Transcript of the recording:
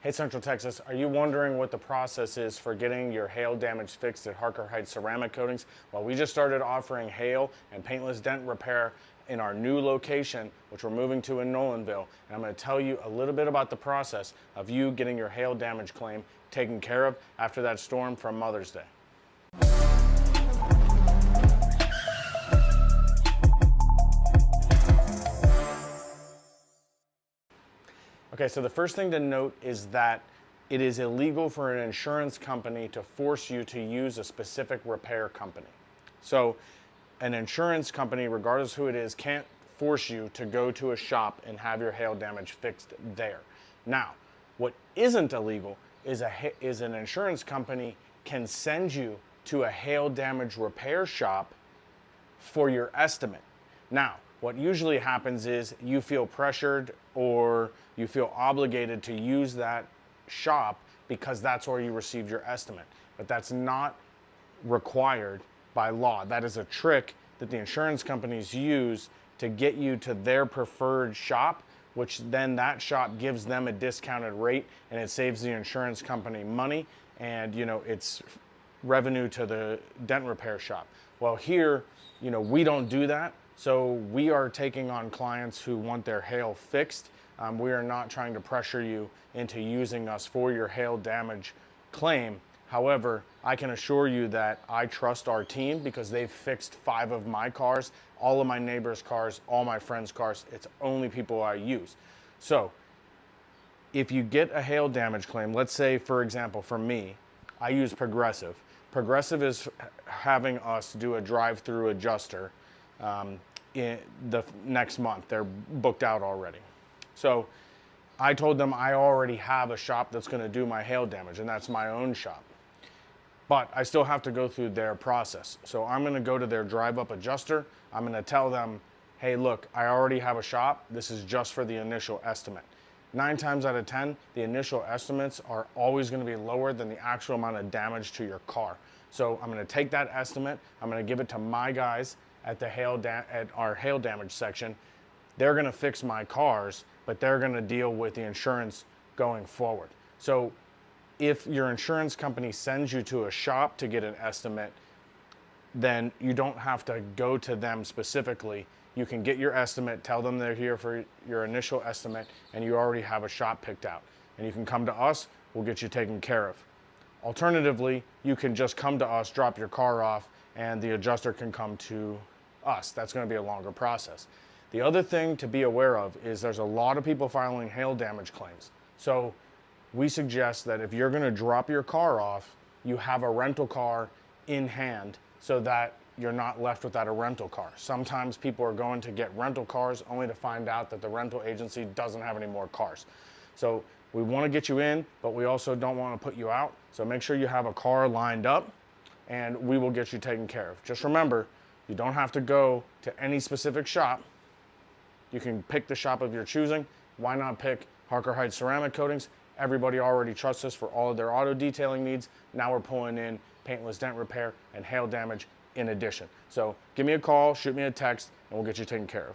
Hey Central Texas, are you wondering what the process is for getting your hail damage fixed at Harker Heights Ceramic Coatings? Well, we just started offering hail and paintless dent repair in our new location, which we're moving to in Nolanville. And I'm going to tell you a little bit about the process of you getting your hail damage claim taken care of after that storm from Mother's Day. Okay, so the first thing to note is that it is illegal for an insurance company to force you to use a specific repair company. So an insurance company, regardless who it is, can't force you to go to a shop and have your hail damage fixed there. Now, what isn't illegal is an insurance company can send you to a hail damage repair shop for your estimate. Now, what usually happens is you feel pressured or you feel obligated to use that shop because that's where you received your estimate. But that's not required by law. That is a trick that the insurance companies use to get you to their preferred shop, which then that shop gives them a discounted rate and it saves the insurance company money, and it's revenue to the dent repair shop. Well, here, we don't do that. So we are taking on clients who want their hail fixed. We are not trying to pressure you into using us for your hail damage claim. However, I can assure you that I trust our team because they've fixed 5 of my cars, all of my neighbors' cars, all my friends' cars. It's only people I use. So if you get a hail damage claim, let's say, for example, for me, I use Progressive. Progressive is having us do a drive-through adjuster in the next month. They're booked out already. So I told them I already have a shop that's going to do my hail damage, and that's my own shop. But I still have to go through their process. So I'm going to go to their drive-up adjuster. I'm going to tell them, hey, look, I already have a shop. This is just for the initial estimate. 9 times out of 10, the initial estimates are always going to be lower than the actual amount of damage to your car. So I'm going to take that estimate. I'm going to give it to my guys at our hail damage section. They're going to fix my cars, but they're going to deal with the insurance going forward. So if your insurance company sends you to a shop to get an estimate, then you don't have to go to them specifically. You can get your estimate, tell them they're here for your initial estimate, and you already have a shop picked out. And you can come to us, we'll get you taken care of. Alternatively, you can just come to us, drop your car off, and the adjuster can come to us. That's going to be a longer process. The other thing to be aware of is there's a lot of people filing hail damage claims. So we suggest that if you're going to drop your car off, you have a rental car in hand so that you're not left without a rental car. Sometimes people are going to get rental cars only to find out that the rental agency doesn't have any more cars. So we want to get you in, but we also don't want to put you out. So make sure you have a car lined up and we will get you taken care of. Just remember, you don't have to go to any specific shop. You can pick the shop of your choosing. Why not pick Harker Heights Ceramic Coatings? Everybody already trusts us for all of their auto detailing needs. Now we're pulling in paintless dent repair and hail damage in addition. So give me a call, shoot me a text, and we'll get you taken care of.